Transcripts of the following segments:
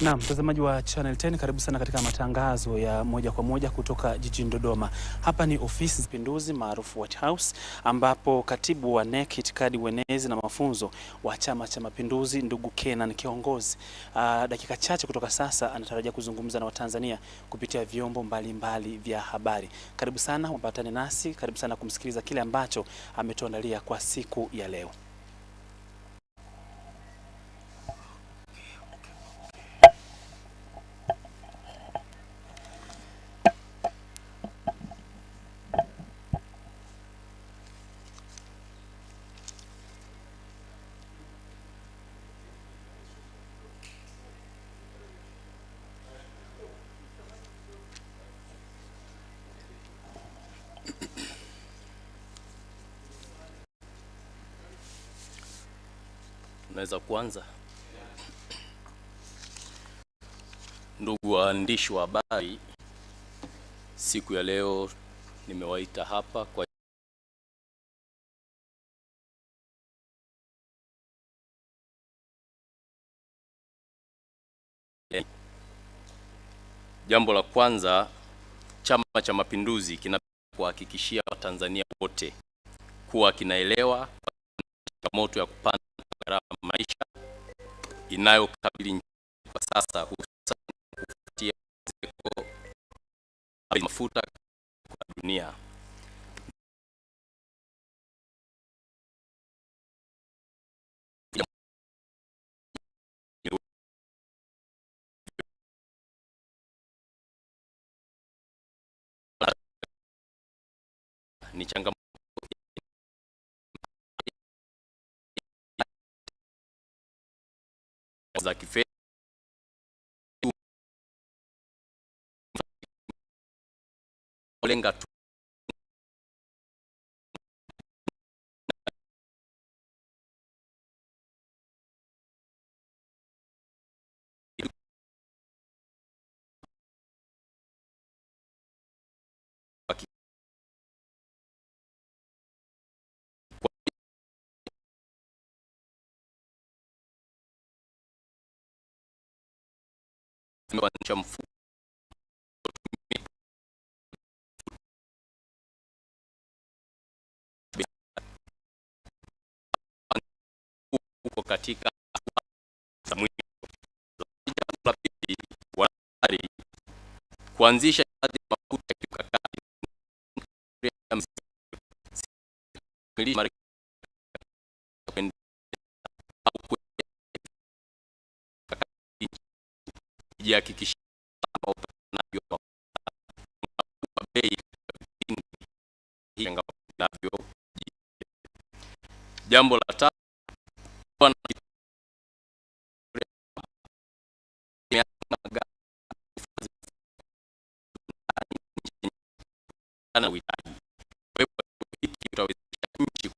Naam, mtazamaji wa Channel 10, karibu sana katika matangazo ya moja kwa moja kutoka jijini Dodoma. Hapa ni ofisi za Mapinduzi maarufu White House, ambapo katibu wa NEC itikadi, uenezi na mafunzo wa Chama cha Mapinduzi ndugu Kenan Kiongozi, dakika chache kutoka sasa anatarajia kuzungumza na Watanzania kupitia vyombo mbalimbali vya habari. Karibu sana, wapatane nasi, karibu sana kumsikiliza kile ambacho ametuandalia kwa siku ya leo. Naweza kuanza. Ndugu waandishi wa habari, siku ya leo nimewaita hapa kwa jambo la kwanza. Chama cha Mapinduzi kinakuhakikishia Watanzania wote kuwa kinaelewa changamoto ya kupanda gharama maisha inayokabili nchi kwa sasa, hususan kufuatia ongezeko la mafuta kwa dunia. Ni changamoto za kifedha lenga tu kuanzisha mfumo uko katika za mwisho. Jambo la pili, wanahabari kuanzisha hifadhi ya mafuta ya kimkakati kujihakikishia upatikanaji wa bei inavyo. Jambo la tatu, na uhitaji hiki utawezesha nchi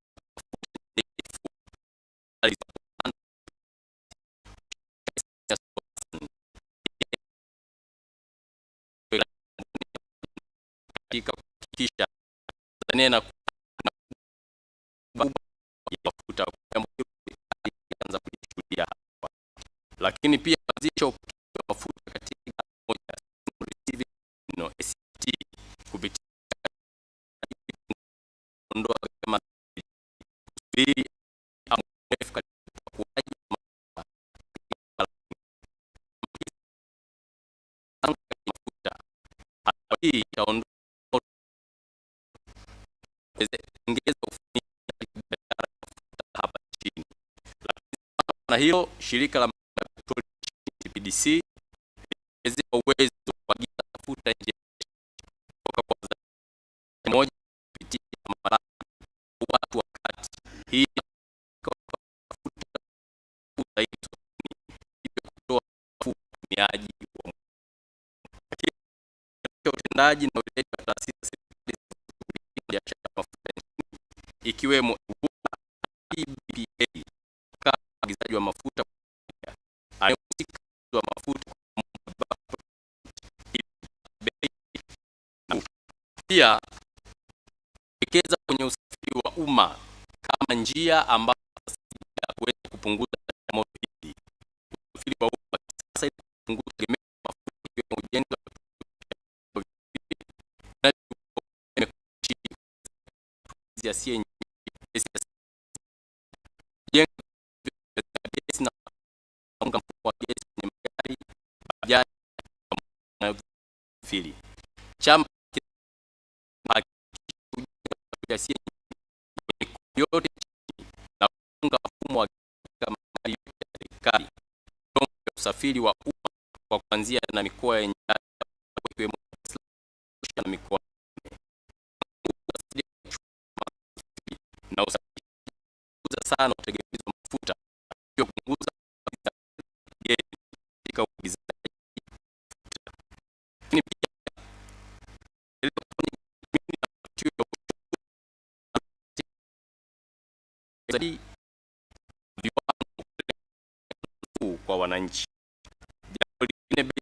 kuhakikisha Tanzania na mafuta kuanza kujishuhudia hapa, lakini pia kuanzisha mafuta katika moja ST kupitia ondoa kama bili au kuaji mafuta hii itaondoa ongeza ufanisi hapa chini. Na hilo shirika la petroli TPDC liwezesha uwezo wa kuagiza mafuta nje kutoka kwa moja kupitia mamlaka watu wakati hii mafuta kutoa utumiaji wa utendaji na weledi wa taasisi biashara mafuta ikiwemo EPA kama agizaji wa mafuta anayehusika wa mafuta pia kuwekeza kwenye usafiri wa umma kama njia ambayo kuweza kupunguza changamoto hili. Usafiri wa umma sasa kupunguza tegemeo la mafuta ikiwemo ujenzi wa CNG gesi na unga mfuko wa gesi kwenye magari, bajaji na usafiri. Chama ya CNG yote na kuunga mfumo wa magari ya serikali, usafiri wa umma kwa kuanzia na mikoa yenye ikiwemo na mikoa na usaidiza sana utegemezi wa mafuta ili kupunguza katika uagizaji. Lakini pia kwa wananchi. Jambo lingine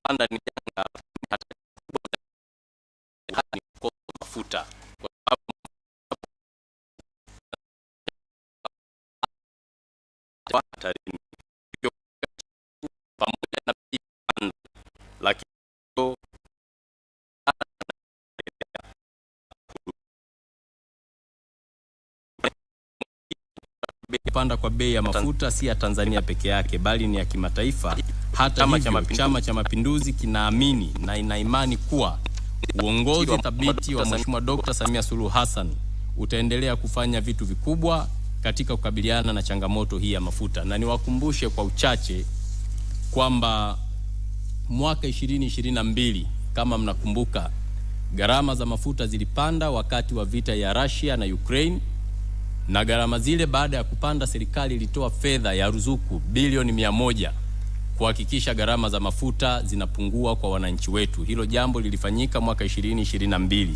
panda ni janga hata ni mafuta kwa sababu hatarini pamoja na panda, lakini kupanda kwa bei ya mafuta si ya Tanzania peke yake bali ni ya kimataifa. Hata hivyo, Chama cha Mapinduzi kinaamini na ina imani kuwa uongozi thabiti wa Mheshimiwa Dr. Samia Suluhu Hassan utaendelea kufanya vitu vikubwa katika kukabiliana na changamoto hii ya mafuta. Na niwakumbushe kwa uchache kwamba mwaka 2022 kama mnakumbuka, gharama za mafuta zilipanda wakati wa vita ya Russia na Ukraine, na gharama zile baada ya kupanda serikali ilitoa fedha ya ruzuku bilioni 100 kuhakikisha gharama za mafuta zinapungua kwa wananchi wetu. Hilo jambo lilifanyika mwaka 2022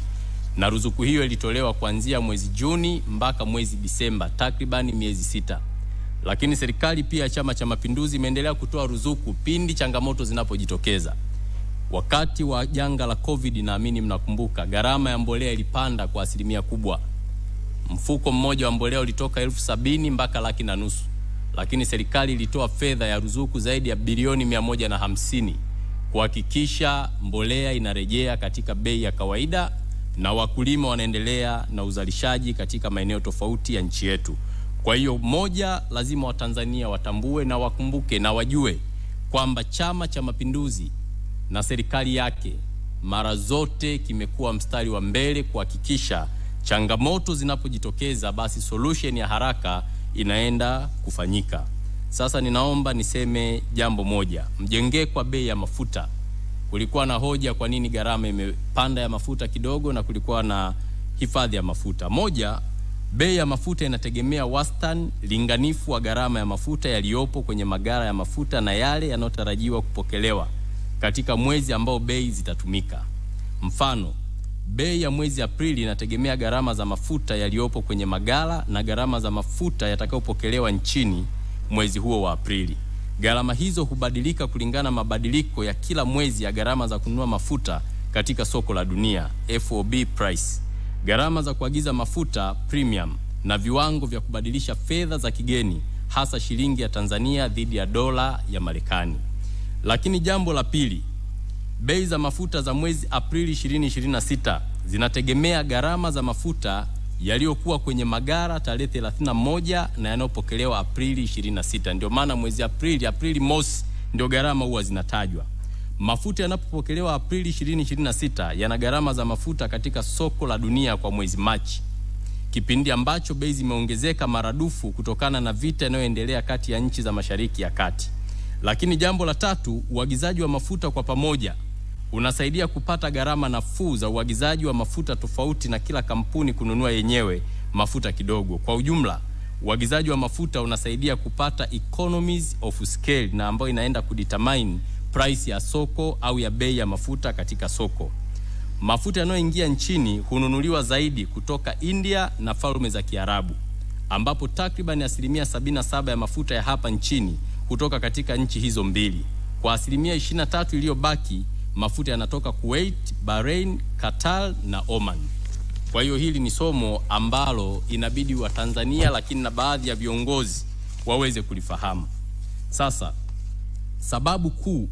na ruzuku hiyo ilitolewa kuanzia mwezi Juni mpaka mwezi Disemba, takriban miezi 6. Lakini serikali pia, Chama cha Mapinduzi, imeendelea kutoa ruzuku pindi changamoto zinapojitokeza. Wakati wa janga la COVID, naamini mnakumbuka, gharama ya mbolea ilipanda kwa asilimia kubwa. Mfuko mmoja wa mbolea ulitoka 70,000 mpaka 150,000. Lakini serikali ilitoa fedha ya ruzuku zaidi ya bilioni 150 kuhakikisha mbolea inarejea katika bei ya kawaida na wakulima wanaendelea na uzalishaji katika maeneo tofauti ya nchi yetu. Kwa hiyo moja, lazima Watanzania watambue na wakumbuke na wajue kwamba Chama cha Mapinduzi na serikali yake mara zote kimekuwa mstari wa mbele kuhakikisha changamoto zinapojitokeza basi solution ya haraka inaenda kufanyika. Sasa ninaomba niseme jambo moja. Mjengee kwa bei ya mafuta. Kulikuwa na hoja kwa nini gharama imepanda ya mafuta kidogo na kulikuwa na hifadhi ya mafuta. Moja, bei ya mafuta inategemea wastani linganifu wa gharama ya mafuta yaliyopo kwenye magara ya mafuta na yale yanayotarajiwa kupokelewa katika mwezi ambao bei zitatumika. Mfano, bei ya mwezi Aprili inategemea gharama za mafuta yaliyopo kwenye magala na gharama za mafuta yatakayopokelewa nchini mwezi huo wa Aprili. Gharama hizo hubadilika kulingana mabadiliko ya kila mwezi ya gharama za kununua mafuta katika soko la dunia, FOB price, gharama za kuagiza mafuta premium, na viwango vya kubadilisha fedha za kigeni, hasa shilingi ya Tanzania dhidi ya dola ya Marekani. Lakini jambo la pili, bei za mafuta za mwezi Aprili 2026 zinategemea gharama za mafuta yaliyokuwa kwenye magara tarehe 31 na yanayopokelewa Aprili 26. Ndio maana mwezi Aprili mosi ndio gharama huwa zinatajwa. Mafuta yanapopokelewa Aprili 2026 yana gharama za mafuta katika soko la dunia kwa mwezi Machi, kipindi ambacho bei zimeongezeka maradufu kutokana na vita inayoendelea kati ya nchi za Mashariki ya Kati. Lakini jambo la tatu, uagizaji wa mafuta kwa pamoja unasaidia kupata gharama nafuu za uagizaji wa mafuta tofauti na kila kampuni kununua yenyewe mafuta kidogo. Kwa ujumla, uagizaji wa mafuta unasaidia kupata economies of scale na ambayo inaenda kudetermine price ya soko au ya bei ya mafuta katika soko. Mafuta yanayoingia nchini hununuliwa zaidi kutoka India na Falme za Kiarabu, ambapo takriban 77% ya mafuta ya hapa nchini kutoka katika nchi hizo mbili. Kwa 23% iliyobaki, mafuta yanatoka Kuwait, Bahrain, Qatar na Oman. Kwa hiyo hili ni somo ambalo inabidi wa Tanzania lakini na baadhi ya viongozi waweze kulifahamu. Sasa sababu kuu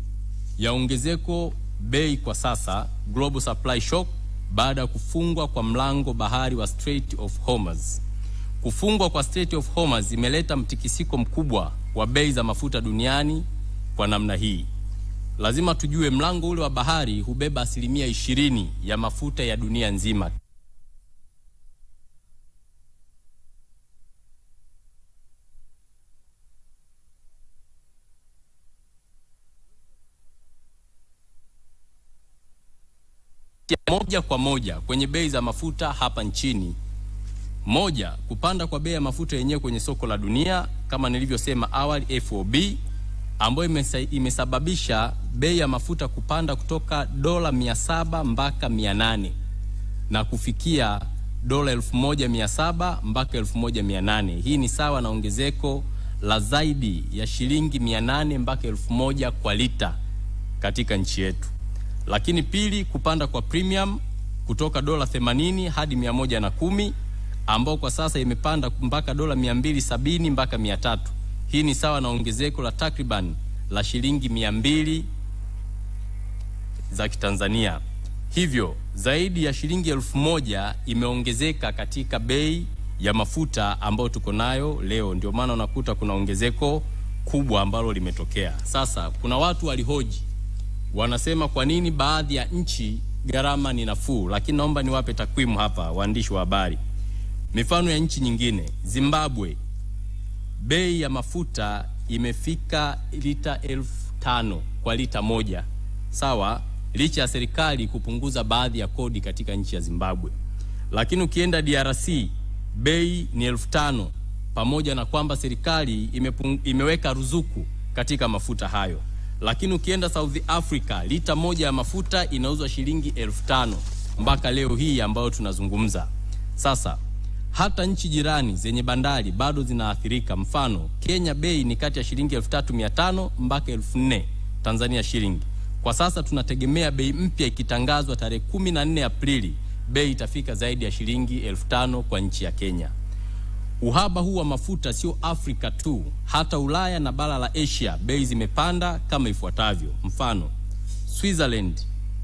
ya ongezeko bei kwa sasa, global supply shock, baada ya kufungwa kwa mlango bahari wa Strait of Hormuz. Kufungwa kwa Strait of Hormuz imeleta mtikisiko mkubwa wa bei za mafuta duniani kwa namna hii. Lazima tujue mlango ule wa bahari hubeba 20% ya mafuta ya dunia nzima. Moja kwa moja kwenye bei za mafuta hapa nchini. Moja, kupanda kwa bei ya mafuta yenyewe kwenye soko la dunia kama nilivyosema awali, FOB, ambayo imesababisha bei ya mafuta kupanda kutoka dola 700 mpaka 800 na kufikia dola 1700 mpaka 1800. Hii ni sawa na ongezeko la zaidi ya shilingi 800 mpaka 1000 kwa lita katika nchi yetu. Lakini pili, kupanda kwa premium kutoka dola 80 hadi 110, ambao kwa sasa imepanda mpaka dola 270 mpaka 300. Hii ni sawa na ongezeko la takriban la shilingi 200 za Kitanzania. Hivyo zaidi ya shilingi 1000 imeongezeka katika bei ya mafuta ambayo tuko nayo leo. Ndio maana unakuta kuna ongezeko kubwa ambalo limetokea. Sasa kuna watu walihoji, wanasema kwa nini baadhi ya nchi gharama ni nafuu, lakini naomba niwape takwimu hapa waandishi wa habari. Mifano ya nchi nyingine, Zimbabwe, bei ya mafuta imefika lita 5,000 kwa lita moja. Sawa, licha ya serikali kupunguza baadhi ya kodi katika nchi ya Zimbabwe. Lakini ukienda DRC, bei ni 5,000 pamoja na kwamba serikali imeweka ruzuku katika mafuta hayo. Lakini ukienda South Africa, lita moja ya mafuta inauzwa shilingi 5,000 mpaka leo hii ambayo tunazungumza. Sasa hata nchi jirani zenye bandari bado zinaathirika. Mfano, Kenya bei ni kati ya shilingi 3,500 mpaka 4,000 Tanzania shilingi. Kwa sasa tunategemea bei mpya ikitangazwa tarehe 14 Aprili, bei itafika zaidi ya shilingi 5,000 kwa nchi ya Kenya. Uhaba huu wa mafuta sio Afrika tu, hata Ulaya na bara la Asia bei zimepanda kama ifuatavyo. Mfano, Switzerland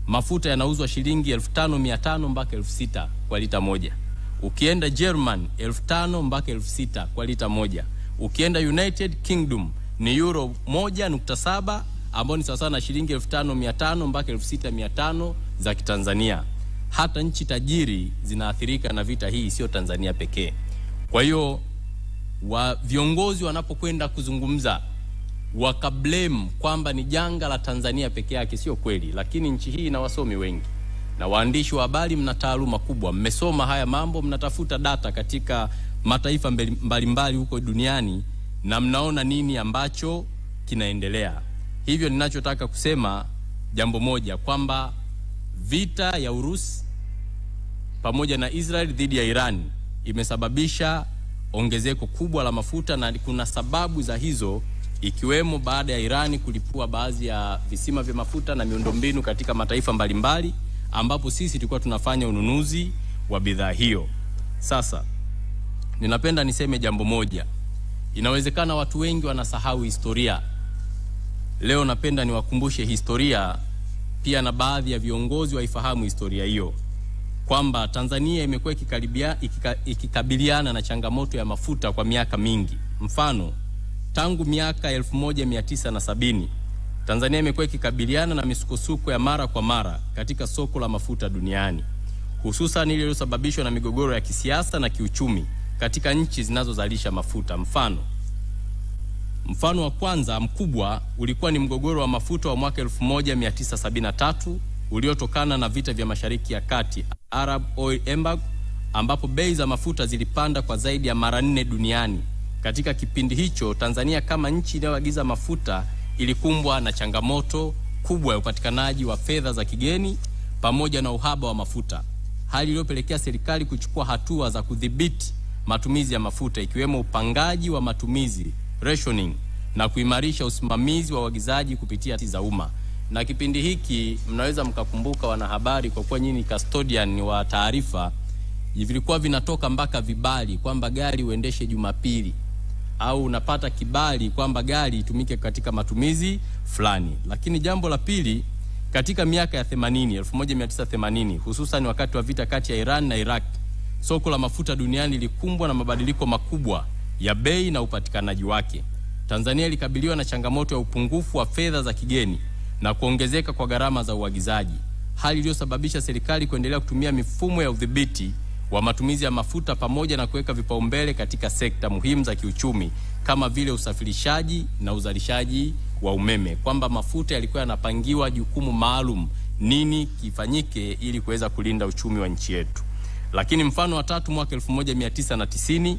mafuta yanauzwa shilingi 5,500 mpaka 6,000 kwa lita moja. Ukienda German 5,000 mpaka 6,000 kwa lita moja. Ukienda United Kingdom ni euro 1.7 ambao ni sawa na shilingi 5,500 mpaka 6,500 za Kitanzania. Hata nchi tajiri zinaathirika na vita hii, sio Tanzania pekee. Kwa hiyo viongozi wanapokwenda kuzungumza wakablame kwamba ni janga la Tanzania peke yake, sio kweli. Lakini nchi hii ina wasomi wengi na waandishi wa habari, mna taaluma kubwa, mmesoma haya mambo, mnatafuta data katika mataifa mbalimbali huko duniani na mnaona nini ambacho kinaendelea. Hivyo ninachotaka kusema jambo moja, kwamba vita ya Urusi pamoja na Israel dhidi ya Iran imesababisha ongezeko kubwa la mafuta, na kuna sababu za hizo, ikiwemo baada ya Iran kulipua baadhi ya visima vya mafuta na miundombinu katika mataifa mbalimbali ambapo sisi tulikuwa tunafanya ununuzi wa bidhaa hiyo. Sasa ninapenda niseme jambo moja, inawezekana watu wengi wanasahau historia. Leo napenda niwakumbushe historia pia, na baadhi ya viongozi waifahamu historia hiyo, kwamba Tanzania imekuwa ikikabiliana na changamoto ya mafuta kwa miaka mingi. Mfano, tangu miaka 1970 Tanzania imekuwa ikikabiliana na misukosuko ya mara kwa mara katika soko la mafuta duniani, hususan ile iliyosababishwa na migogoro ya kisiasa na kiuchumi katika nchi zinazozalisha mafuta. Mfano wa kwanza mkubwa ulikuwa ni mgogoro wa mafuta wa mwaka 1973 uliotokana na vita vya Mashariki ya Kati, Arab Oil Embargo, ambapo bei za mafuta zilipanda kwa zaidi ya mara 4 duniani. Katika kipindi hicho, Tanzania kama nchi inayoagiza mafuta ilikumbwa na changamoto kubwa ya upatikanaji wa fedha za kigeni pamoja na uhaba wa mafuta, hali iliyopelekea serikali kuchukua hatua za kudhibiti matumizi ya mafuta, ikiwemo upangaji wa matumizi, rationing, na kuimarisha usimamizi wa uagizaji kupitia taasisi za umma. Na kipindi hiki mnaweza mkakumbuka, wanahabari, kwa kuwa nyinyi custodian wa taarifa, vilikuwa vinatoka mpaka vibali kwamba gari uendeshe Jumapili. au unapata kibali kwamba gari itumike katika matumizi fulani. Lakini jambo la pili, katika miaka ya 1980 hususan wakati wa vita kati ya Iran na Iraq, soko la mafuta duniani lilikumbwa na mabadiliko makubwa ya bei na upatikanaji wake. Tanzania ilikabiliwa na changamoto ya upungufu wa fedha za kigeni na kuongezeka kwa gharama za uagizaji, hali iliyosababisha serikali kuendelea kutumia mifumo ya udhibiti wa matumizi ya mafuta pamoja na kuweka vipaumbele katika sekta muhimu za kiuchumi kama vile usafirishaji na uzalishaji wa umeme, kwamba mafuta yalikuwa yanapangiwa jukumu maalum, nini kifanyike ili kuweza kulinda uchumi wa nchi yetu. Lakini mfano wa tatu, mwaka 1990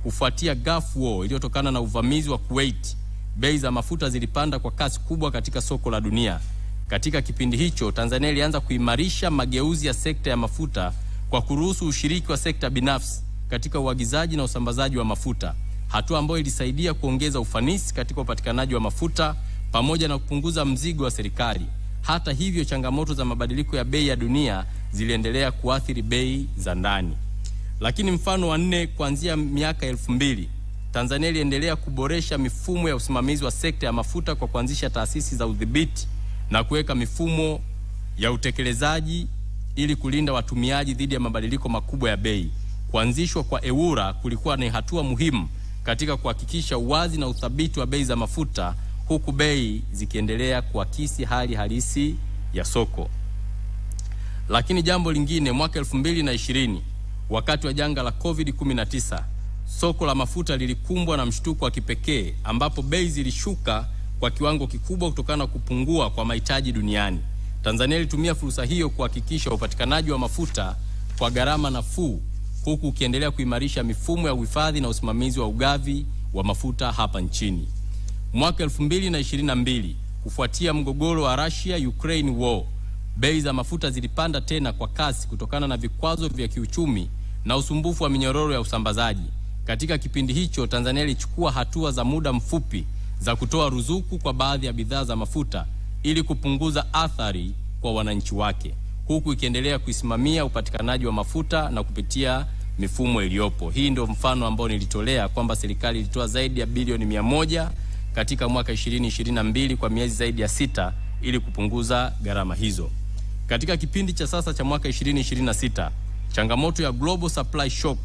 kufuatia Gulf War iliyotokana na uvamizi wa Kuwait, bei za mafuta zilipanda kwa kasi kubwa katika soko la dunia. Katika kipindi hicho, Tanzania ilianza kuimarisha mageuzi ya sekta ya mafuta kwa kuruhusu ushiriki wa sekta binafsi katika uagizaji na usambazaji wa mafuta, hatua ambayo ilisaidia kuongeza ufanisi katika upatikanaji wa mafuta pamoja na kupunguza mzigo wa serikali. Hata hivyo, changamoto za mabadiliko ya bei ya dunia ziliendelea kuathiri bei za ndani. Lakini mfano wa nne, kuanzia miaka 2000, Tanzania iliendelea kuboresha mifumo ya usimamizi wa sekta ya mafuta kwa kuanzisha taasisi za udhibiti na kuweka mifumo ya utekelezaji ili kulinda watumiaji dhidi ya mabadiliko makubwa ya bei. Kuanzishwa kwa EWURA kulikuwa ni hatua muhimu katika kuhakikisha uwazi na uthabiti wa bei za mafuta, huku bei zikiendelea kuakisi hali halisi ya soko. Lakini jambo lingine, mwaka 2020 wakati wa janga la COVID-19, soko la mafuta lilikumbwa na mshtuko wa kipekee ambapo bei zilishuka kwa kiwango kikubwa kutokana na kupungua kwa mahitaji duniani. Tanzania ilitumia fursa hiyo kuhakikisha upatikanaji wa mafuta kwa gharama nafuu, huku ukiendelea kuimarisha mifumo ya uhifadhi na usimamizi wa ugavi wa mafuta hapa nchini. Mwaka 2022 kufuatia mgogoro wa Russia-Ukraine war, bei za mafuta zilipanda tena kwa kasi kutokana na vikwazo vya kiuchumi na usumbufu wa minyororo ya usambazaji. Katika kipindi hicho, Tanzania ilichukua hatua za muda mfupi za kutoa ruzuku kwa baadhi ya bidhaa za mafuta ili kupunguza athari kwa wananchi wake, huku ikiendelea kuisimamia upatikanaji wa mafuta na kupitia mifumo iliyopo. Hii ndio mfano ambao nilitolea kwamba serikali ilitoa zaidi ya bilioni 100 katika mwaka 2022 kwa miezi zaidi ya 6 ili kupunguza gharama hizo. Katika kipindi cha sasa cha mwaka 2026, changamoto ya global supply shock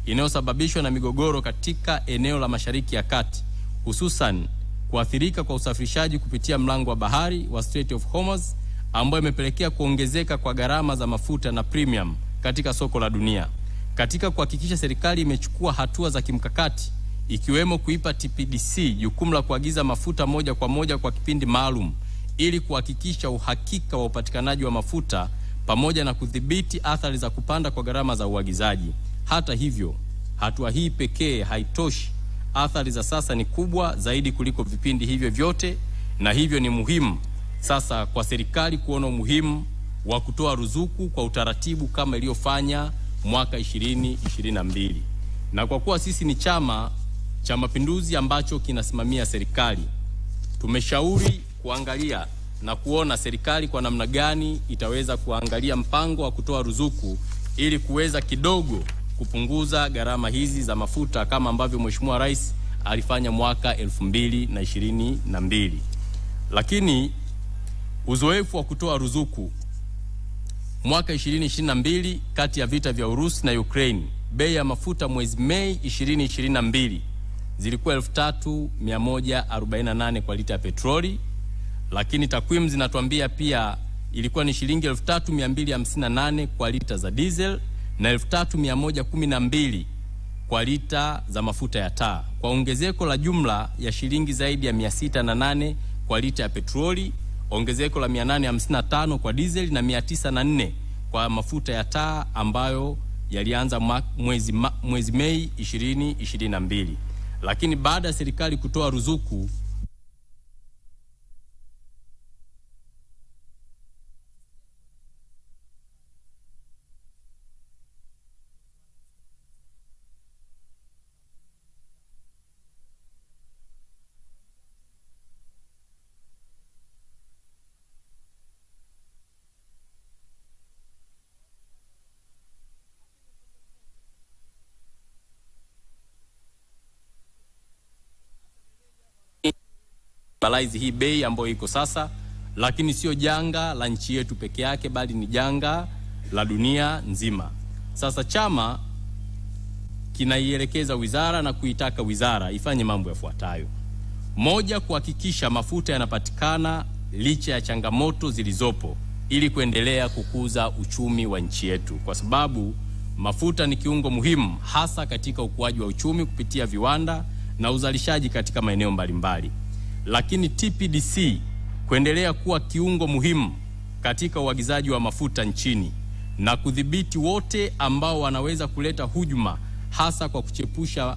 inayosababishwa na migogoro katika eneo la Mashariki ya Kati, hususan kuathirika kwa usafirishaji kupitia mlango wa bahari wa Strait of Hormuz, ambayo imepelekea kuongezeka kwa gharama za mafuta na premium katika soko la dunia. Katika kuhakikisha serikali imechukua hatua za kimkakati, ikiwemo kuipa TPDC jukumu la kuagiza mafuta moja kwa moja kwa kipindi maalum ili kuhakikisha uhakika wa upatikanaji wa mafuta pamoja na kudhibiti athari za kupanda kwa gharama za uagizaji. Hata hivyo, hatua hii pekee haitoshi. Athari za sasa ni kubwa zaidi kuliko vipindi hivyo vyote, na hivyo ni muhimu sasa kwa serikali kuona umuhimu wa kutoa ruzuku kwa utaratibu kama iliyofanya mwaka 2022. Na kwa kuwa sisi ni Chama cha Mapinduzi ambacho kinasimamia serikali, tumeshauri kuangalia na kuona serikali kwa namna gani itaweza kuangalia mpango wa kutoa ruzuku ili kuweza kidogo kupunguza gharama hizi za mafuta kama ambavyo Mheshimiwa Rais alifanya mwaka 2022. Lakini uzoefu wa kutoa ruzuku mwaka 2022, kati ya vita vya Urusi na Ukraine, bei ya mafuta mwezi Mei 2022 zilikuwa 3148 kwa lita ya petroli, lakini takwimu zinatuambia pia ilikuwa ni shilingi 3258 kwa lita za diesel na 3112 kwa lita za mafuta ya taa, kwa ongezeko la jumla ya shilingi zaidi ya 608 kwa lita ya petroli, ongezeko la 855 kwa diesel na 904 kwa mafuta ya taa ambayo yalianza mwezi Mei 2022. Lakini baada ya serikali kutoa ruzuku kubalaizi hii bei ambayo iko sasa, lakini sio janga la nchi yetu peke yake, bali ni janga la dunia nzima. Sasa chama kinaielekeza wizara na kuitaka wizara ifanye mambo yafuatayo. Moja, kuhakikisha mafuta yanapatikana licha ya changamoto zilizopo ili kuendelea kukuza uchumi wa nchi yetu, kwa sababu mafuta ni kiungo muhimu hasa katika ukuaji wa uchumi kupitia viwanda na uzalishaji katika maeneo mbalimbali. Lakini TPDC kuendelea kuwa kiungo muhimu katika uagizaji wa mafuta nchini na kudhibiti wote ambao wanaweza kuleta hujuma, hasa kwa kuchepusha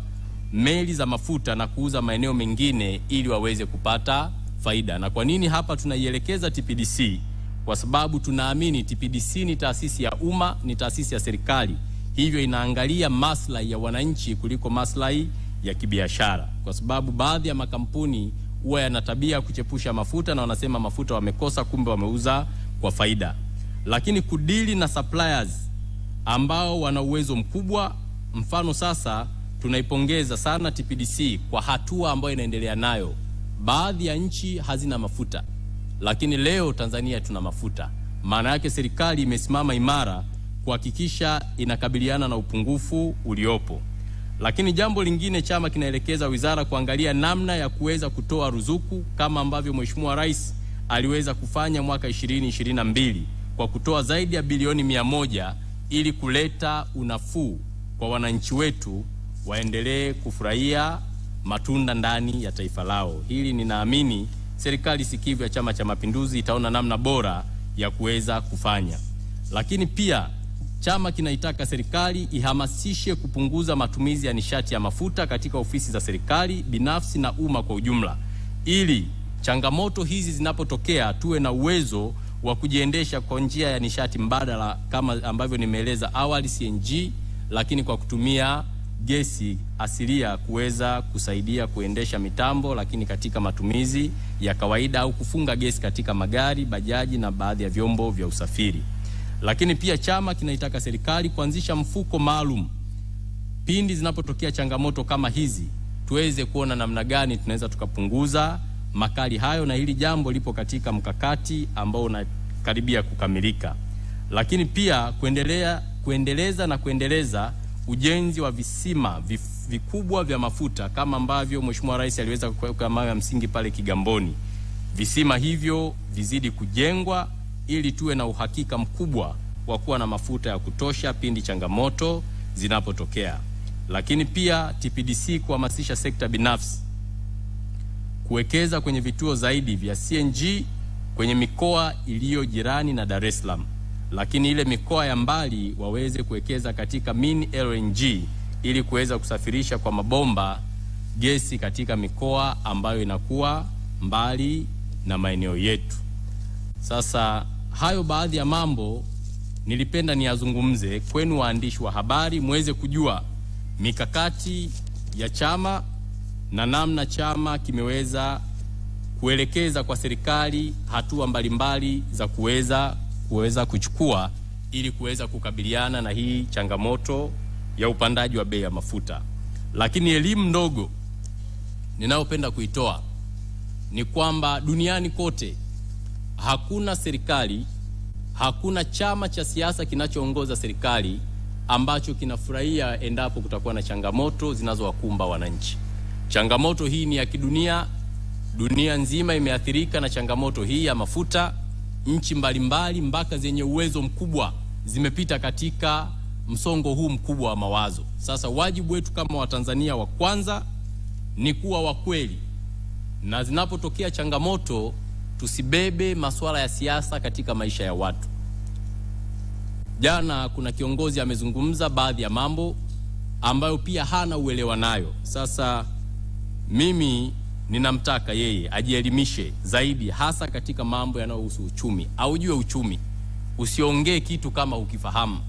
meli za mafuta na kuuza maeneo mengine ili waweze kupata faida. Na kwa nini hapa tunaielekeza TPDC? Kwa sababu tunaamini TPDC ni taasisi ya umma, ni taasisi ya serikali, hivyo inaangalia maslahi ya wananchi kuliko maslahi ya kibiashara, kwa sababu baadhi ya makampuni huwa yana tabia kuchepusha mafuta na wanasema mafuta wamekosa, kumbe wameuza kwa faida. Lakini kudili na suppliers ambao wana uwezo mkubwa. Mfano, sasa tunaipongeza sana TPDC kwa hatua ambayo inaendelea nayo. Baadhi ya nchi hazina mafuta, lakini leo Tanzania tuna mafuta. Maana yake serikali imesimama imara kuhakikisha inakabiliana na upungufu uliopo. Lakini jambo lingine, chama kinaelekeza wizara kuangalia namna ya kuweza kutoa ruzuku kama ambavyo Mheshimiwa Rais aliweza kufanya mwaka 2022 kwa kutoa zaidi ya bilioni 100 ili kuleta unafuu kwa wananchi wetu waendelee kufurahia matunda ndani ya taifa lao. Hili ninaamini serikali sikivu ya Chama cha Mapinduzi itaona namna bora ya kuweza kufanya. Lakini pia chama kinaitaka serikali ihamasishe kupunguza matumizi ya nishati ya mafuta katika ofisi za serikali, binafsi na umma kwa ujumla, ili changamoto hizi zinapotokea tuwe na uwezo wa kujiendesha kwa njia ya nishati mbadala kama ambavyo nimeeleza awali, CNG, lakini kwa kutumia gesi asilia kuweza kusaidia kuendesha mitambo, lakini katika matumizi ya kawaida, au kufunga gesi katika magari, bajaji na baadhi ya vyombo vya usafiri. Lakini pia chama kinaitaka serikali kuanzisha mfuko maalum pindi zinapotokea changamoto kama hizi, tuweze kuona namna gani tunaweza tukapunguza makali hayo, na hili jambo lipo katika mkakati ambao unakaribia kukamilika. Lakini pia kuendeleza ujenzi wa visima vikubwa vya mafuta kama ambavyo Mheshimiwa Rais aliweza kuweka mawe ya msingi pale Kigamboni. Visima hivyo vizidi kujengwa ili tuwe na uhakika mkubwa wa kuwa na mafuta ya kutosha pindi changamoto zinapotokea. Lakini pia TPDC kuhamasisha sekta binafsi kuwekeza kwenye vituo zaidi vya CNG kwenye mikoa iliyo jirani na Dar es Salaam, lakini ile mikoa ya mbali waweze kuwekeza katika mini LNG ili kuweza kusafirisha kwa mabomba gesi katika mikoa ambayo inakuwa mbali na maeneo yetu. Sasa hayo baadhi ya mambo nilipenda niyazungumze kwenu waandishi wa habari, muweze kujua mikakati ya chama na namna chama kimeweza kuelekeza kwa serikali hatua mbalimbali za kuweza kuchukua ili kuweza kukabiliana na hii changamoto ya upandaji wa bei ya mafuta. Lakini elimu ndogo ninayopenda kuitoa ni kwamba duniani kote hakuna serikali, hakuna chama cha siasa kinachoongoza serikali ambacho kinafurahia endapo kutakuwa na changamoto zinazowakumba wananchi. Changamoto hii ni ya kidunia, dunia nzima imeathirika na changamoto hii ya mafuta. Nchi mbalimbali mpaka zenye uwezo mkubwa zimepita katika msongo huu mkubwa wa mawazo. Sasa wajibu wetu kama Watanzania wa kwanza ni kuwa wa kweli, na zinapotokea changamoto tusibebe masuala ya siasa katika maisha ya watu. Jana kuna kiongozi amezungumza baadhi ya mambo ambayo pia hana uelewa nayo. Sasa mimi ninamtaka yeye ajielimishe zaidi, hasa katika mambo yanayohusu uchumi. Aujue uchumi, usiongee kitu kama ukifahamu.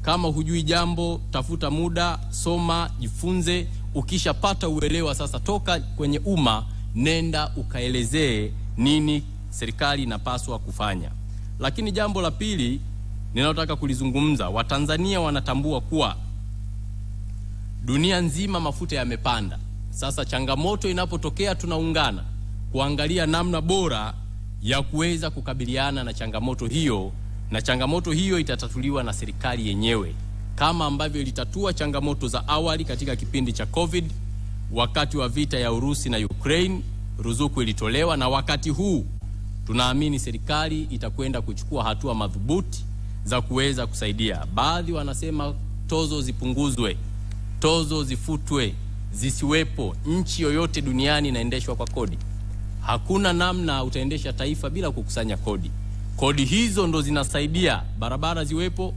Kama hujui jambo, tafuta muda, soma, jifunze. Ukishapata uelewa sasa, toka kwenye umma, nenda ukaelezee nini serikali inapaswa kufanya. Lakini jambo la pili ninalotaka kulizungumza, Watanzania wanatambua kuwa dunia nzima mafuta yamepanda. Sasa changamoto inapotokea tunaungana. kuangalia namna bora ya kuweza kukabiliana na changamoto hiyo, na changamoto hiyo itatatuliwa na serikali yenyewe kama ambavyo ilitatua changamoto za awali katika kipindi cha COVID. Wakati wa vita ya Urusi na Ukraine, ruzuku ilitolewa, na wakati huu tunaamini serikali itakwenda kuchukua hatua madhubuti za kuweza kusaidia. Baadhi wanasema tozo zipunguzwe, tozo zifutwe, zisiwepo. Nchi yoyote duniani inaendeshwa kwa kodi. Hakuna namna utaendesha taifa bila kukusanya kodi. Kodi hizo ndo zinasaidia barabara ziwepo,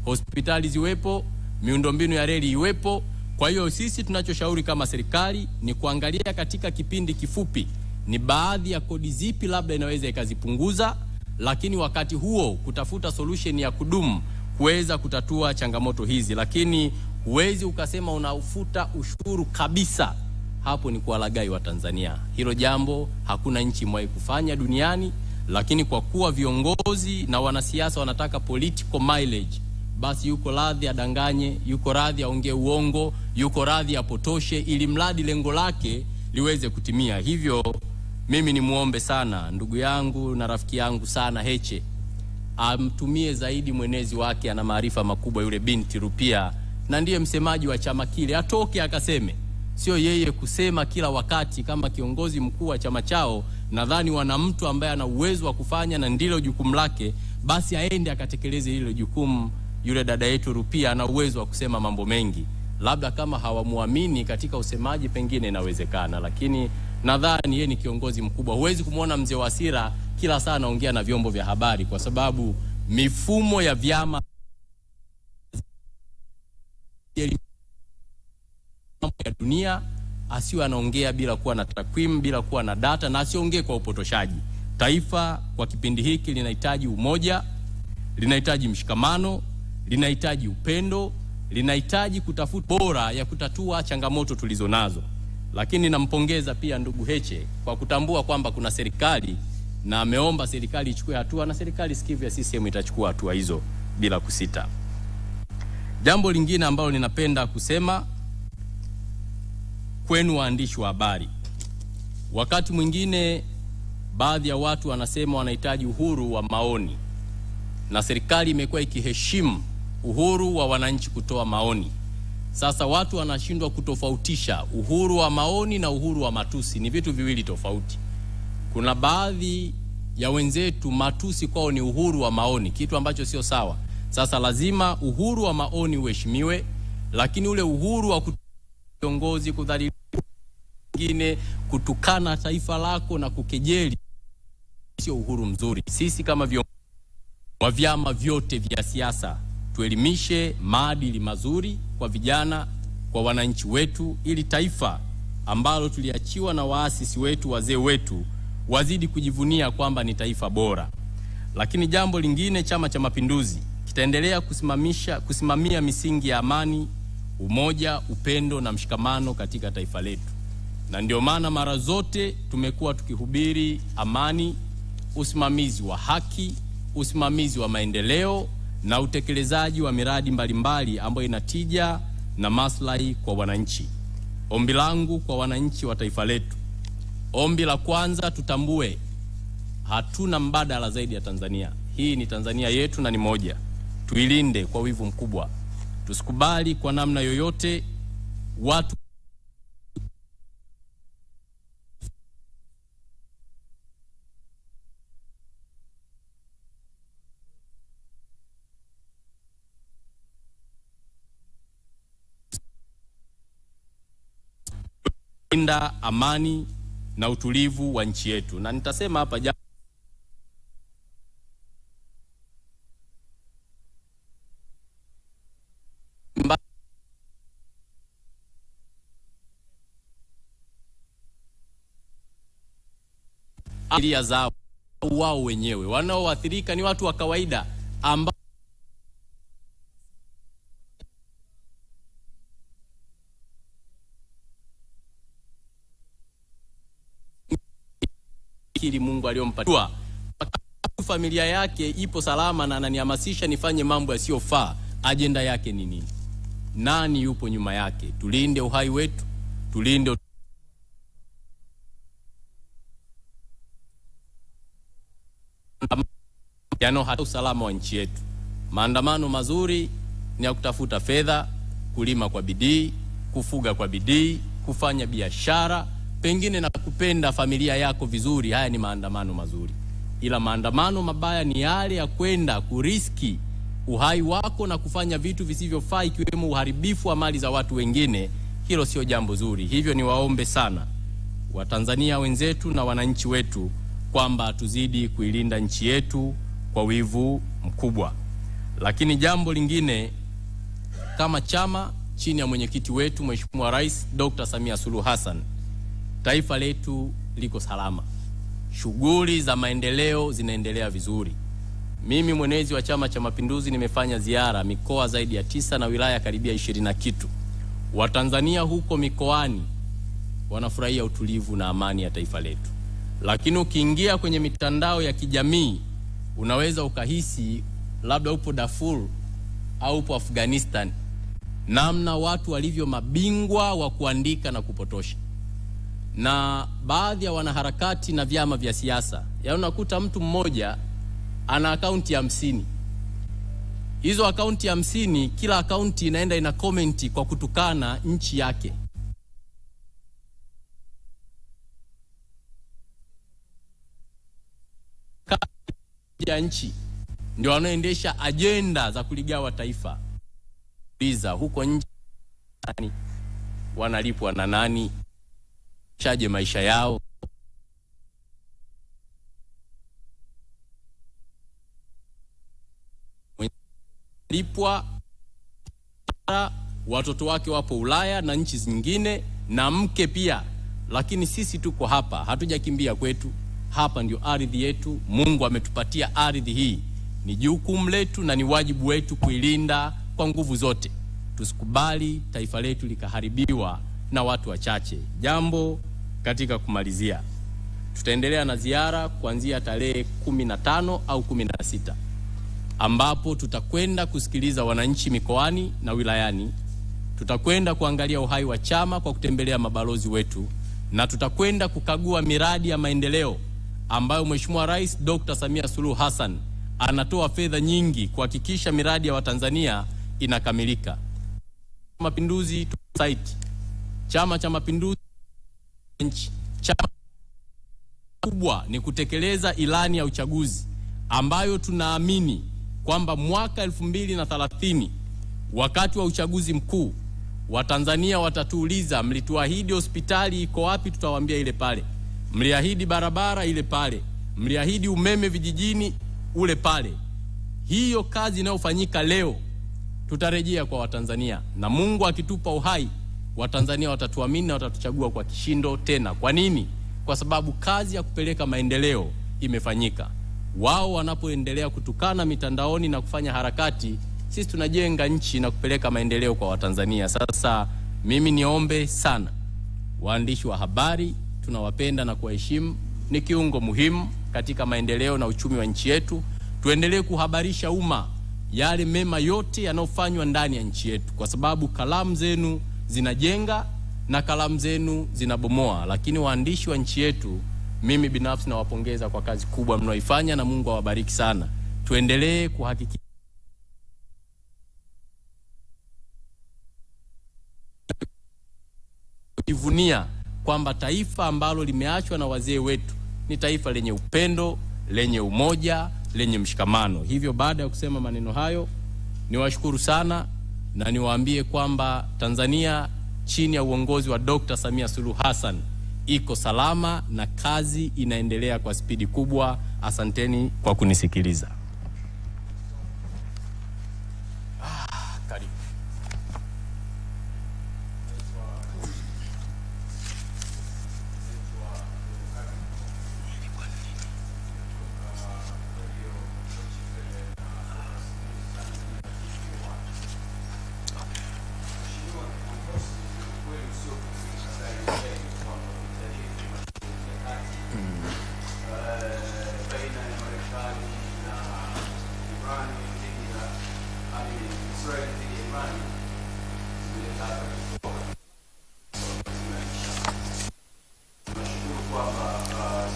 hospitali ziwepo, miundombinu ya reli iwepo. Kwa hiyo sisi tunachoshauri kama serikali ni kuangalia katika kipindi kifupi ni baadhi ya kodi zipi labda inaweza ikazipunguza, lakini wakati huo kutafuta solution ya kudumu kuweza kutatua changamoto hizi. Lakini huwezi ukasema unaufuta ushuru kabisa, hapo ni kuwalaghai wa Tanzania. Hilo jambo hakuna nchi imewahi kufanya duniani, lakini kwa kuwa viongozi na wanasiasa wanataka political mileage, basi yuko radhi adanganye, yuko radhi aongee uongo, yuko radhi apotoshe, ili mradi lengo lake liweze kutimia. Hivyo mimi ni muombe sana ndugu yangu na rafiki yangu sana Heche, amtumie zaidi mwenezi wake, ana maarifa makubwa yule binti Rupia, na ndiye msemaji wa chama kile, atoke akaseme. Sio yeye kusema kila wakati kama kiongozi mkuu wa chama chao. Nadhani wana mtu ambaye ana uwezo wa kufanya na ndilo jukumu lake, basi aende akatekeleze hilo jukumu. Yule dada yetu Rupia ana uwezo wa kusema mambo mengi, labda kama hawamuamini katika usemaji pengine inawezekana, lakini nadhani yeye ni kiongozi mkubwa. Huwezi kumuona mzee Wasira kila saa anaongea na vyombo vya habari, kwa sababu mifumo ya vyama ya dunia, asiwe anaongea bila kuwa na takwimu, bila kuwa na data, na asiongee kwa upotoshaji. Taifa kwa kipindi hiki linahitaji umoja, linahitaji mshikamano, linahitaji upendo, linahitaji kutafuta bora ya kutatua changamoto tulizonazo. Lakini nampongeza pia ndugu Heche kwa kutambua kwamba kuna serikali, na ameomba serikali ichukue hatua, na serikali sikivu ya CCM itachukua hatua hizo bila kusita. Jambo lingine ambalo ninapenda kusema kwenu waandishi wa habari, wakati mwingine baadhi ya watu wanasema wanahitaji uhuru wa maoni, na serikali imekuwa ikiheshimu uhuru wa wananchi kutoa maoni. Sasa watu wanashindwa kutofautisha uhuru wa maoni na uhuru wa matusi, ni vitu viwili tofauti. Kuna baadhi ya wenzetu matusi kwao ni uhuru wa maoni, kitu ambacho sio sawa. Sasa lazima uhuru wa maoni uheshimiwe, lakini ule uhuru wa kiongozi kudhalilisha wengine, kutukana taifa lako na kukejeli sio uhuru mzuri. Sisi kama viongozi wa vyama vyote vya siasa tuelimishe maadili mazuri kwa vijana, kwa wananchi wetu, ili taifa ambalo tuliachiwa na waasisi wetu, wazee wetu, wazidi kujivunia kwamba ni taifa bora. Lakini jambo lingine, Chama cha Mapinduzi kitaendelea kusimamia misingi ya amani, umoja, upendo na mshikamano katika taifa letu. Na ndio maana mara zote tumekuwa tukihubiri amani, usimamizi wa haki, usimamizi wa maendeleo na utekelezaji wa miradi mbalimbali ambayo inatija na maslahi kwa wananchi. Ombi langu kwa wananchi wa taifa letu, ombi la kwanza, tutambue hatuna mbadala zaidi ya Tanzania. Hii ni Tanzania yetu na ni moja. Tuilinde kwa wivu mkubwa. Tusikubali kwa namna yoyote watu linda amani na utulivu wa nchi yetu. Na nitasema hapa familia zao wao wenyewe, wanaoathirika ni watu wa kawaida ambao Mungu aliyompatia familia yake ipo salama na ananihamasisha nifanye mambo yasiyofaa. Ajenda yake ni nini? Nani yupo nyuma yake? Tulinde uhai wetu, tulinde yanayohatarisha usalama wa nchi yetu. Maandamano mazuri ni ya kutafuta fedha, kulima kwa bidii, kufuga kwa bidii, kufanya biashara, pengine na kupenda familia yako vizuri. Haya ni maandamano mazuri. Ila maandamano mabaya ni yale ya kwenda kuriski uhai wako na kufanya vitu visivyofaa, ikiwemo uharibifu wa mali za watu wengine. Hilo sio jambo zuri. Hivyo niwaombe sana Watanzania wenzetu na wananchi wetu kwamba tuzidi kuilinda nchi yetu kwa wivu mkubwa. Lakini jambo lingine, kama chama chini ya mwenyekiti wetu Mheshimiwa Rais Dr. Samia Suluhu Hassan, taifa letu liko salama. Shughuli za maendeleo zinaendelea vizuri. Mimi mwenezi wa Chama cha Mapinduzi nimefanya ziara mikoa zaidi ya 9 na wilaya karibia 20 na kitu. Watanzania huko mikoani wanafurahia utulivu na amani ya taifa letu. Lakini ukiingia kwenye mitandao ya kijamii unaweza ukahisi labda upo Darfur au upo Afghanistan, namna watu walivyo mabingwa wa kuandika na kupotosha. Na baadhi ya wanaharakati na vyama vya siasa, unakuta mtu mmoja ana akaunti 50. Hizo akaunti 50, kila akaunti inaenda ina comment kwa kutukana nchi yake. Ya nchi ndio wanaoendesha ajenda za kuligawa taifa. Biza huko nje nani wanalipwa na nani? Chaje maisha yao? Lipwa, watoto wake wapo Ulaya na nchi zingine na mke pia. Lakini sisi tuko hapa, hatujakimbia kwetu. Hapa ndio ardhi yetu. Mungu ametupatia ardhi hii. Ni jukumu letu na ni wajibu wetu kuilinda kwa nguvu zote. Tusikubali taifa letu likaharibiwa na watu wachache. Jambo katika kumalizia, tutaendelea na ziara kuanzia tarehe 15 au 16, ambapo tutakwenda kusikiliza wananchi mikoani na wilayani. Tutakwenda kuangalia uhai wa chama kwa kutembelea mabalozi wetu, na tutakwenda kukagua miradi ya maendeleo ambayo Mheshimiwa Rais Dr. Samia Suluhu Hassan anatoa fedha nyingi kuhakikisha miradi ya Watanzania inakamilika. Mapinduzi site. Chama cha Mapinduzi nchi. Chama kubwa ni kutekeleza ilani ya uchaguzi ambayo tunaamini kwamba mwaka 2030 wakati wa uchaguzi mkuu Watanzania watatuuliza, mlituahidi hospitali iko wapi? Tutawaambia ile pale. Mliahidi barabara, ile pale. Mliahidi umeme vijijini, ule pale. Hiyo kazi inayofanyika leo tutarejea kwa Watanzania, na Mungu akitupa uhai, Watanzania watatuamini na watatuchagua kwa kishindo tena. Kwa nini? Kwa sababu kazi ya kupeleka maendeleo imefanyika. Wao wanapoendelea kutukana mitandaoni na kufanya harakati, sisi tunajenga nchi na kupeleka maendeleo kwa Watanzania. Sasa mimi niombe sana waandishi wa habari, tunawapenda na kuwaheshimu, ni kiungo muhimu katika maendeleo na uchumi wa nchi yetu. Tuendelee kuhabarisha umma yale mema yote yanayofanywa ndani ya nchi yetu, kwa sababu kalamu zenu zinajenga na kalamu zenu zinabomoa. Lakini waandishi wa nchi yetu, mimi binafsi nawapongeza kwa kazi kubwa mnaoifanya na Mungu awabariki sana. Tuendelee kuhakikisha kujivunia kwamba taifa ambalo limeachwa na wazee wetu ni taifa lenye upendo, lenye umoja, lenye mshikamano. Hivyo baada ya kusema maneno hayo, niwashukuru sana na niwaambie kwamba Tanzania chini ya uongozi wa Dr. Samia Suluhu Hassan iko salama na kazi inaendelea kwa spidi kubwa. Asanteni kwa kunisikiliza. Karibu.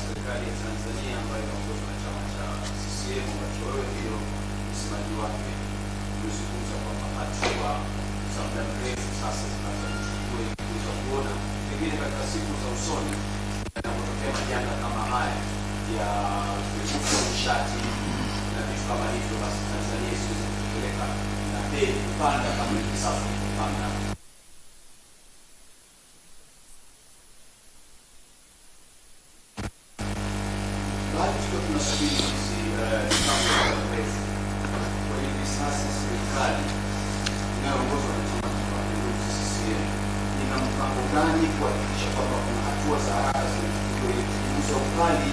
Serikali ya Tanzania ambayo inaongozwa na chama cha CCM tumezungumza kwamba hatua za muda mrefu sasa zinazochukua kuweza kuona pengine katika siku za usoni yanapotokea majanga kama haya ya upungufu wa nishati na vitu kama hivyo, basi Tanzania isiweze kupeleka na bei kupanda kama hivi sasa kupanda. Bado tunasubiri hizi mipango ya mrefu. Kwa hivi sasa serikali inayoongozwa na Chama cha Mapinduzi CCM ina mpango gani kuhakikisha kwamba kuna hatua za haraka zinachukuliwa ili kupunguza ukali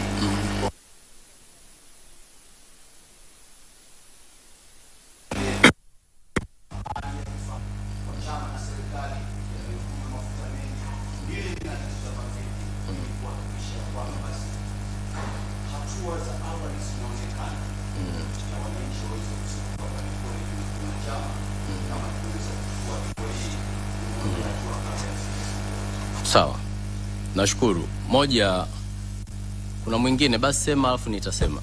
kwa chama na serikali ya mafuta mengi ili inatatiza mavipi ili kuhakikisha kwamba basi hatua za awali zinaonekana na wananchi waweze kusema kwamba ni kweli kuna chama kama tunaweza kuchukua hatua hii na hatua kabla ya sisi. Sawa, nashukuru. Moja, kuna mwingine, basi sema alafu nitasema.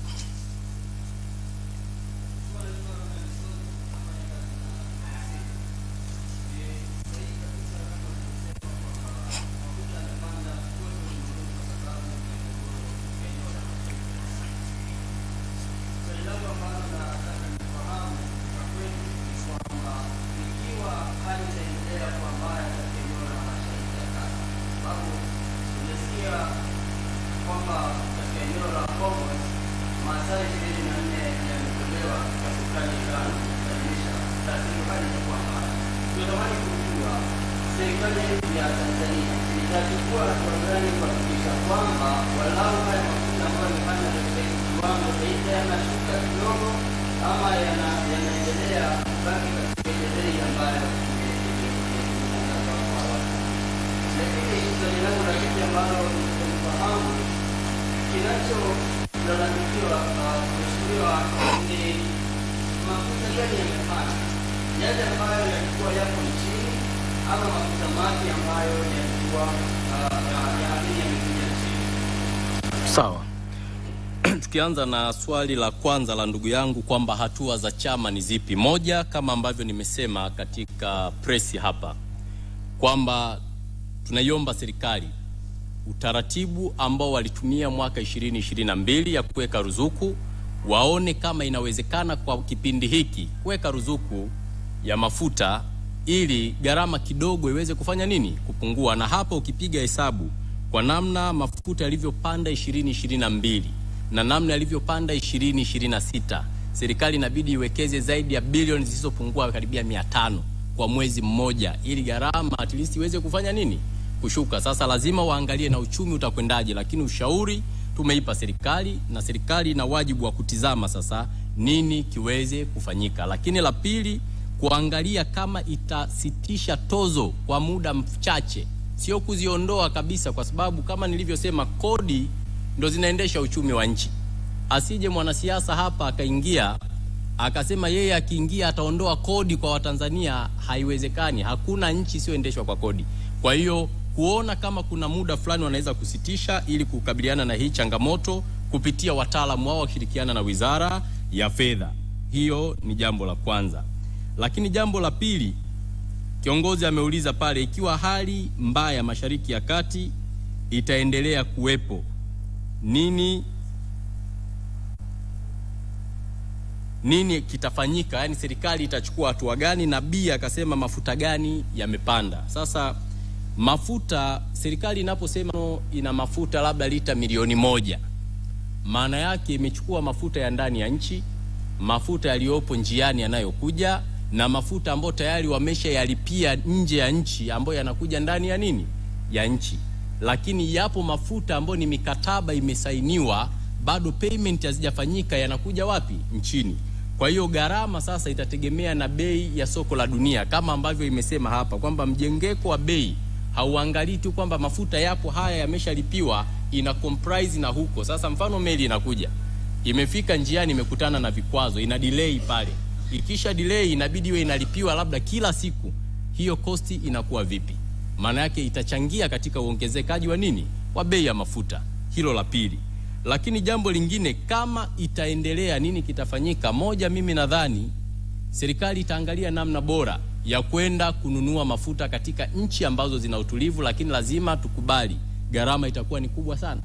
Serikali ya Tanzania itachukua hatua gani kuhakikisha kwamba walau haya mafuta ambayo yamepanda katika kiwango zaidi yanashuka kidogo ama yanaendelea kubaki katika ile bei ambayo lakini swali langu la pili ambalo nimefahamu kinacholalamikiwa mheshimiwa ni mafuta gani yamepanda, yale ambayo yalikuwa yapo nchini ama mafuta mapya ambayo yalikuwa yamekuja nchini. Sawa. Tukianza na swali la kwanza la ndugu yangu kwamba hatua za chama ni zipi. Moja, kama ambavyo nimesema katika presi hapa kwamba tunaiomba serikali utaratibu ambao walitumia mwaka 2022 ya kuweka ruzuku waone kama inawezekana kwa kipindi hiki kuweka ruzuku ya mafuta ili gharama kidogo iweze kufanya nini? Kupungua. Na hapa ukipiga hesabu kwa namna mafuta yalivyopanda 2022 na namna yalivyopanda 2026, serikali inabidi iwekeze zaidi ya bilioni zisizopungua karibia 500 kwa mwezi mmoja ili gharama at least iweze kufanya nini? Kushuka. Sasa lazima waangalie na uchumi utakwendaje, lakini ushauri tumeipa serikali na serikali ina wajibu wa kutizama sasa nini kiweze kufanyika. Lakini la pili, kuangalia kama itasitisha tozo kwa muda mchache, sio kuziondoa kabisa, kwa sababu kama nilivyosema kodi ndo zinaendesha uchumi wa nchi. Asije mwanasiasa hapa akaingia akasema yeye akiingia ataondoa kodi kwa Watanzania. Haiwezekani, hakuna nchi isiyoendeshwa kwa kodi. Kwa hiyo kuona kama kuna muda fulani wanaweza kusitisha ili kukabiliana na hii changamoto kupitia wataalamu wao wakishirikiana na Wizara ya Fedha. Hiyo ni jambo la kwanza. Lakini jambo la pili, kiongozi ameuliza pale ikiwa hali mbaya Mashariki ya Kati itaendelea kuwepo, nini kitafanyika? Yani serikali itachukua hatua gani? Na B akasema mafuta gani yamepanda. Sasa mafuta, serikali inaposema ina mafuta labda lita milioni 1, maana yake imechukua mafuta ya ndani ya nchi, mafuta yaliyopo njiani yanayokuja, na mafuta ambayo tayari wamesha yalipia nje ya nchi ambayo yanakuja ndani ya nini? Ya nchi. Lakini yapo mafuta ambayo ni mikataba imesainiwa, bado payment hazijafanyika, yanakuja wapi? Nchini. Kwa hiyo gharama sasa itategemea na bei ya soko la dunia, kama ambavyo imesema hapa kwamba mjengeko wa bei hauangalii tu kwamba mafuta yapo haya yameshalipiwa, ina comprise na huko. Sasa mfano meli inakuja, imefika njiani, imekutana na vikwazo, ina delay pale. Ikisha delay inabidi iwe inalipiwa labda kila siku. Hiyo kosti inakuwa vipi? Maana yake itachangia katika uongezekaji wa nini? Wa bei ya mafuta. Hilo la pili. Lakini jambo lingine, kama itaendelea, nini kitafanyika? Moja, mimi nadhani serikali itaangalia namna bora ya kwenda kununua mafuta katika nchi ambazo zina utulivu, lakini lazima tukubali gharama itakuwa ni kubwa sana,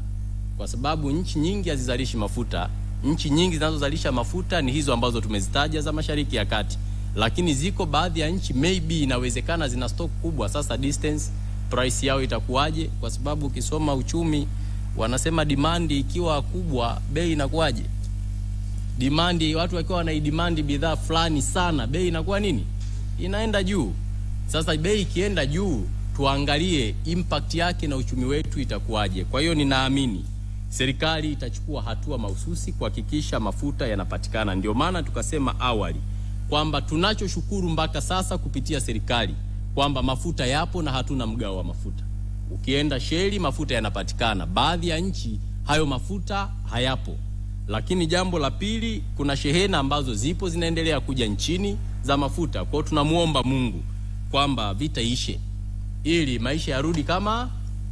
kwa sababu nchi nyingi hazizalishi mafuta. Nchi nyingi zinazozalisha mafuta ni hizo ambazo tumezitaja za Mashariki ya Kati, lakini ziko baadhi ya nchi maybe inawezekana zina stock kubwa. Sasa distance price yao itakuwaje? Kwa sababu ukisoma uchumi wanasema demand ikiwa kubwa bei inakuwaje? Demand, watu wakiwa wana demand bidhaa fulani sana, bei inakuwa nini? Inaenda juu. Sasa bei ikienda juu, tuangalie impact yake na uchumi wetu itakuwaje. Kwa hiyo ninaamini serikali itachukua hatua mahususi kuhakikisha mafuta yanapatikana. Ndio maana tukasema awali kwamba tunachoshukuru mpaka sasa kupitia serikali kwamba mafuta yapo na hatuna mgao wa mafuta. Ukienda Shell mafuta yanapatikana. Baadhi ya nchi hayo mafuta hayapo. Lakini jambo la pili, kuna shehena ambazo zipo zinaendelea kuja nchini za mafuta. Kwa hiyo tunamuomba Mungu kwamba vita ishe ili maisha yarudi kama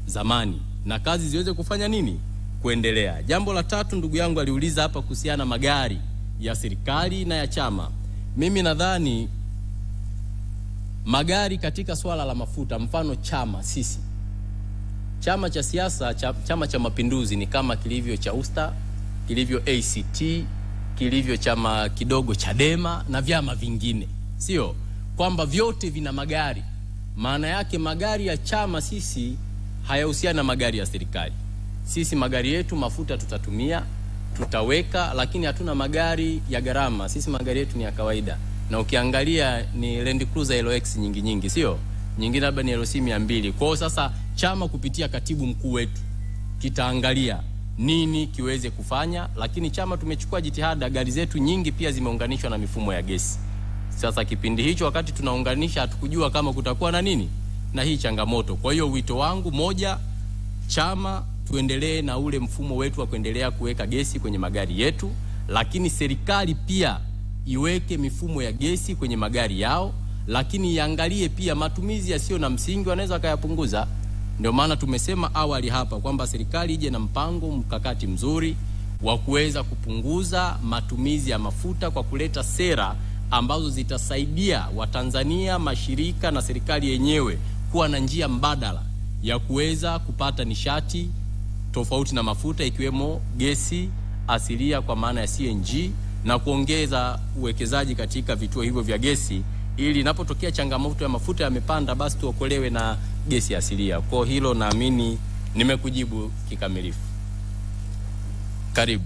zamani na kazi ziweze kufanya nini? Kuendelea. Jambo la tatu, ndugu yangu aliuliza hapa kuhusiana magari ya serikali na ya chama. Mimi nadhani magari katika swala la mafuta, mfano chama, sisi chama cha siasa, Chama cha Mapinduzi ni kama kilivyo cha Usta, kilivyo ACT, kilivyo chama kidogo Chadema na vyama vingine. Sio kwamba vyote vina magari. Maana yake magari ya chama sisi hayahusiana na magari ya serikali. Sisi magari yetu mafuta tutatumia, tutaweka, lakini hatuna magari ya gharama. Sisi magari yetu ni ya kawaida. Na ukiangalia ni Land Cruiser LX nyingi, sio? Nyingine labda ni LC 200. Kwa hiyo sasa chama kupitia katibu mkuu wetu kitaangalia nini kiweze kufanya, lakini chama tumechukua jitihada, gari zetu nyingi pia zimeunganishwa na mifumo ya gesi. Sasa kipindi hicho wakati tunaunganisha hatukujua kama kutakuwa na nini na hii changamoto. Kwa hiyo wito wangu moja, chama tuendelee na ule mfumo wetu wa kuendelea kuweka gesi kwenye magari yetu, lakini serikali pia iweke mifumo ya gesi kwenye magari yao, lakini iangalie pia matumizi yasiyo na msingi wanaweza kayapunguza. Ndio maana tumesema awali hapa kwamba serikali ije na mpango mkakati mzuri wa kuweza kupunguza matumizi ya mafuta kwa kuleta sera ambazo zitasaidia Watanzania, mashirika na serikali yenyewe kuwa na njia mbadala ya kuweza kupata nishati tofauti na mafuta, ikiwemo gesi asilia kwa maana ya CNG, na kuongeza uwekezaji katika vituo hivyo vya gesi ili inapotokea changamoto ya mafuta yamepanda basi tuokolewe na gesi asilia. Kwa hilo naamini nimekujibu kikamilifu. Karibu.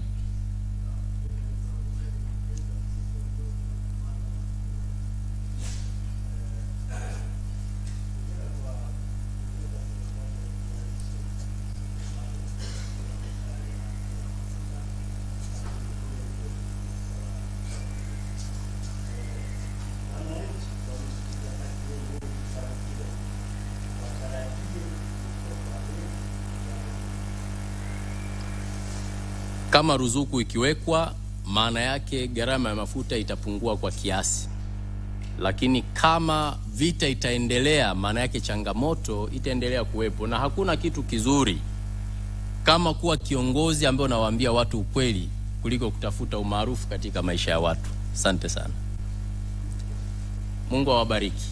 Kama ruzuku ikiwekwa, maana yake gharama ya mafuta itapungua kwa kiasi. Lakini kama vita itaendelea, maana yake changamoto itaendelea kuwepo, na hakuna kitu kizuri kama kuwa kiongozi ambaye unawaambia watu ukweli kuliko kutafuta umaarufu katika maisha ya watu. Asante sana. Mungu awabariki.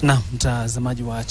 Na mtazamaji wa